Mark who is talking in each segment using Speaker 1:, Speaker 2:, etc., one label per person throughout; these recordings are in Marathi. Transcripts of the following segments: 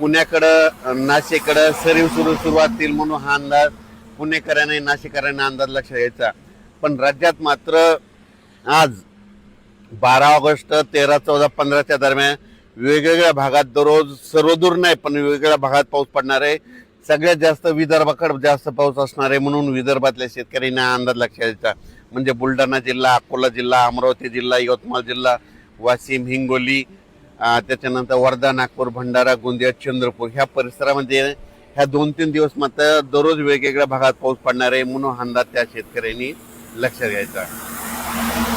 Speaker 1: पुण्याकडं नाशिककडं सरीव सुरुवात येईल म्हणून हा अंदाज पुणेकरांनी नाशिककरांना अंदाज लक्षात घ्यायचा. पण राज्यात मात्र आज 12 ऑगस्ट 13, 14, 15च्या दरम्यान वेगवेगळ्या भागात दररोज सर्वदूर नाही पण वेगवेगळ्या भागात पाऊस पडणार आहे. सगळ्यात जास्त विदर्भाकडे जास्त पाऊस असणार आहे म्हणून विदर्भातल्या शेतकऱ्यांना अंदाज लक्षात घ्यायचा. म्हणजे बुलढाणा जिल्हा, अकोला जिल्हा, अमरावती जिल्हा, यवतमाळ जिल्हा, वाशिम, हिंगोली, त्याच्यानंतर वर्धा, नागपूर, भंडारा, गोंदिया, चंद्रपूर ह्या परिसरामध्ये ह्या 2-3 दिवस मात्र दररोज वेगवेगळ्या भागात पाऊस पडणार आहे म्हणून अंदाज त्या शेतकऱ्यांनी लक्षात घ्यायचा.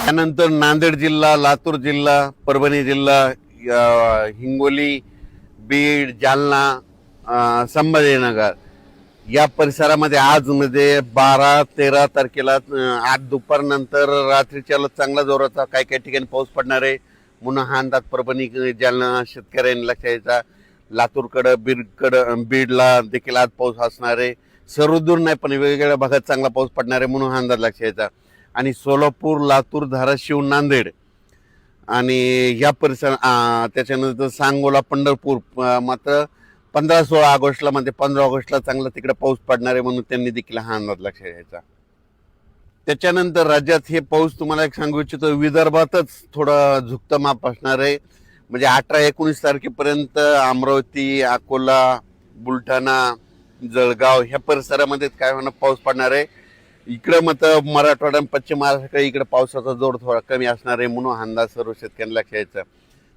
Speaker 1: त्यानंतर नांदेड जिल्हा, लातूर जिल्हा, परभणी जिल्हा, हिंगोली, बीड, जालना, संभाजीनगर या परिसरामध्ये आज मध्ये 12-13 तारखेला 8 दुपारनंतर रात्रीच्या चांगला जोराचा काही काही ठिकाणी पाऊस पडणार आहे म्हणून हा अंदाज परभणी, जालना शेतकऱ्यांनी लक्षात घ्यायचा. लातूरकडं, बीडला देखील आज पाऊस असणार आहे. सर्वदूर नाही पण वेगवेगळ्या भागात चांगला पाऊस पडणार आहे म्हणून हा अंदाज लक्षात घ्यायचा. आणि सोलापूर, लातूर, धाराशिव, नांदेड आणि या परिसर त्याच्यानंतर सांगोला, पंढरपूर मात्र 15-16 ऑगस्टला म्हणजे 15 ऑगस्टला चांगला तिकडे पाऊस पडणार आहे म्हणून त्यांनी देखील हा अंदाज लक्षात घ्यायचा. त्याच्यानंतर राज्यात हे पाऊस तुम्हाला एक सांगू इच्छितो, विदर्भातच थोडं झुकतं माप असणार आहे. म्हणजे 18-19 तारखेपर्यंत अमरावती, अकोला, बुलढाणा, जळगाव ह्या परिसरामध्ये काय होणार पाऊस पडणार आहे. इकडं मात्र मराठवाडा, पश्चिम महाराष्ट्राकडे इकडे पावसाचा जोर थोडा कमी असणार आहे म्हणून अंदाज सर्व शेतकऱ्यांना लक्षात घ्यायचा.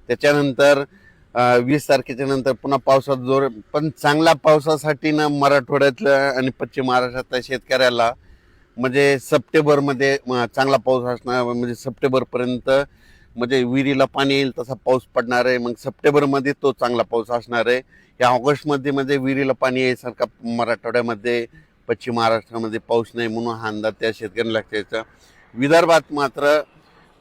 Speaker 1: त्याच्यानंतर 20 तारखेच्या नंतर पुन्हा पावसाचा जोर, पण चांगल्या पावसासाठी ना मराठवाड्यातल्या आणि पश्चिम महाराष्ट्रातल्या शेतकऱ्याला म्हणजे सप्टेंबरमध्ये चांगला पाऊस असणार. म्हणजे सप्टेंबरपर्यंत म्हणजे विहिरीला पाणी येईल तसा पाऊस पडणार आहे. मग सप्टेंबरमध्ये तो चांगला पाऊस असणार आहे. या ऑगस्टमध्ये म्हणजे विहिरीला पाणी यायसारखा मराठवाड्यामध्ये, पश्चिम महाराष्ट्रामध्ये पाऊस नाही म्हणून हा अंदाज त्या शेतकऱ्यांना लक्षात घ्यायचा. विदर्भात मात्र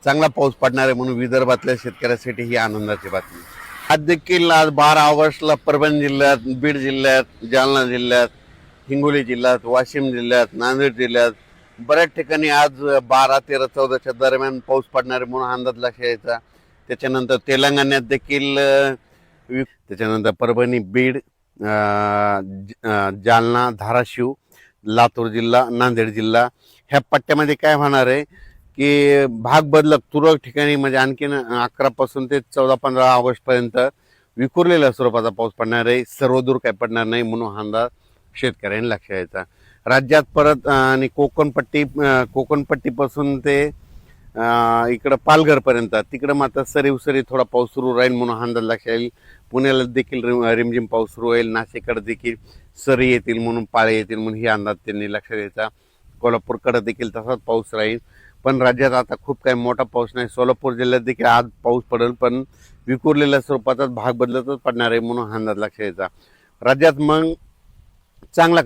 Speaker 1: चांगला पाऊस पडणार आहे म्हणून विदर्भातल्या शेतकऱ्यासाठी ही आनंदाची बातमी. आज देखील आज 12 ऑगस्टला परभणी जिल्ह्यात, बीड जिल्ह्यात, जालना जिल्ह्यात, हिंगोली जिल्ह्यात, वाशिम जिल्ह्यात, नांदेड जिल्ह्यात बऱ्याच ठिकाणी आज 12, 13, 14च्या दरम्यान पाऊस पडणार आहे म्हणून अंदाज लक्षात घ्यायचा. त्याच्यानंतर तेलंगणात देखील, त्याच्यानंतर परभणी, बीड, जालना, धाराशिव, लातूर जिल्हा, नांदेड जिल्हा ह्या पट्ट्यामध्ये काय होणार आहे की भाग बदलक तुरळक ठिकाणी म्हणजे आणखीन 11 पासून ते 14-15 ऑगस्टपर्यंत विखुरलेल्या स्वरूपाचा पाऊस पडणार आहे. सर्वदूर काय पडणार नाही म्हणून हा अंदाज शेतकऱ्यांनी लक्षात घ्यायचा. राज्यात परत आणि कोकणपट्टीपासून ते इकडं पालघरपर्यंत तिकडं मात्र सरी थोडा पाऊस सुरू राहील म्हणून अंदाज लक्षात येईल. पुण्याला देखील रिमझिम पाऊस सुरू होईल. नाशिककडे देखील सरी येतील म्हणून, पाळे येतील म्हणून ही अंदाज त्यांनी लक्षात घ्यायचा. कोल्हापूरकडे देखील तसाच पाऊस राहील. पण राज्यात आता खूप काही मोठा पाऊस नाही. सोलापूर जिल्ह्यात देखील आज पाऊस पडेल पण विखुरलेल्या स्वरूपातच भाग बदलतच पडणार आहे म्हणून अंदाज लक्षात घ्यायचा. राज्यात मग चांगला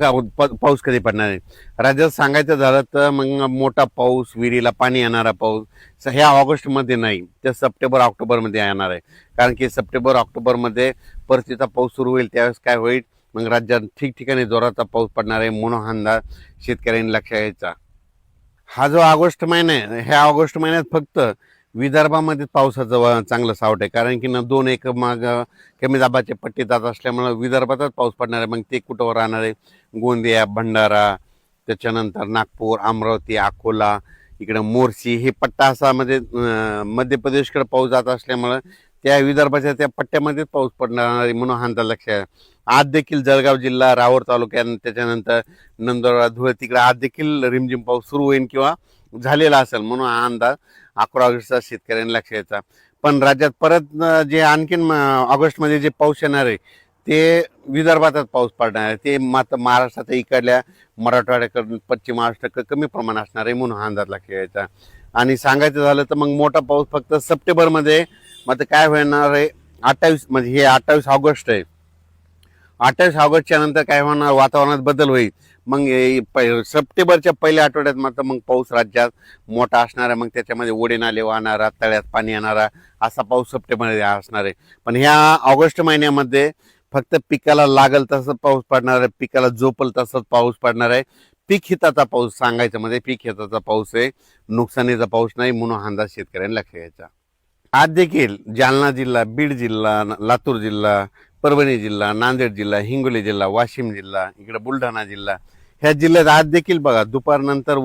Speaker 1: पाऊस कधी पडणार आहे राज्यात सांगायचं झालं तर मग मोठा पाऊस, विहिरीला पाणी येणारा पाऊस ह्या ऑगस्टमध्ये नाही, तर सप्टेंबर ऑक्टोबरमध्ये येणार आहे. कारण की सप्टेंबर ऑक्टोबरमध्ये परतीचा पाऊस सुरू होईल. त्यावेळेस काय होईल मग राज्यात ठिकठिकाणी जोराचा पाऊस पडणार आहे म्हणून अंदाज शेतकऱ्यांनी लक्षात घ्यायचा. हा जो ऑगस्ट महिना आहे ह्या ऑगस्ट महिन्यात फक्त विदर्भामध्ये पावसाचं चांगलं सावट आहे. कारण की 2 एक माग कमी दाबाचे पट्टी जात असल्यामुळं विदर्भातच पाऊस पडणार आहे. मग ते कुठं राहणार आहे, गोंदिया, भंडारा, त्याच्यानंतर नागपूर, अमरावती, अकोला, इकडं मोर्शी हे पट्टा असा म्हणजे मध्य प्रदेशकडे पाऊस जात असल्यामुळं त्या विदर्भाच्या त्या पट्ट्यामध्येच पाऊस पडणार आहे म्हणून अंदाज लक्षात आहे. आज देखील जळगाव जिल्हा, रावूर तालुक्यात, त्याच्यानंतर नंदुरबार, धुळे तिकडे आज देखील रिमझिम पाऊस सुरू होईल किंवा झालेला असेल म्हणून हा अंदाज 11 ऑगस्टचा शेतकऱ्यांनी लक्षात घ्यायचा. पण राज्यात परत जे आणखीन ऑगस्टमध्ये जे पाऊस येणार आहे ते विदर्भातच पाऊस पडणार आहे. ते मात्र महाराष्ट्रात इकडल्या मराठवाड्याकडून पश्चिम महाराष्ट्राकडे कमी प्रमाण असणार आहे म्हणून हा अंदाज लक्षात घ्यायचा. आणि सांगायचं झालं तर मग मोठा पाऊस फक्त सप्टेंबरमध्ये मात्र काय होणार आहे 28 म्हणजे हे 28 ऑगस्ट आहे. 28 ऑगस्टच्या नंतर काय होणार, वातावरणात बदल होईल. मग सप्टेंबरच्या पहिल्या आठवड्यात मात्र मग पाऊस राज्यात मोठा असणार आहे. मग त्याच्यामध्ये ओढे नाले वाहणारा, तळ्यात पाणी येणारा असा पाऊस सप्टेंबरमध्ये असणार आहे. पण ह्या ऑगस्ट महिन्यामध्ये फक्त पिकाला लागल तसं पाऊस पडणार आहे, पिकाला झोपल तसंच पाऊस पडणार आहे. पीक हिताचा पाऊस सांगायचं म्हणजे पीक हिताचा पाऊस आहे, नुकसानीचा पाऊस नाही म्हणून अंदाज शेतकऱ्यांनी लक्षात घ्यायचा. आज देखील जालना जिल्हा, बीड जिल्हा, लातूर जिल्हा, परभणी जिल्हा, नांदेड जिल्हा, हिंगोली जिल्हा, वाशिम जिल्हा, इकडे बुलढाणा जिल्हा, ह्या जिल्ह्यात आज देखील बघा दुपारनंतर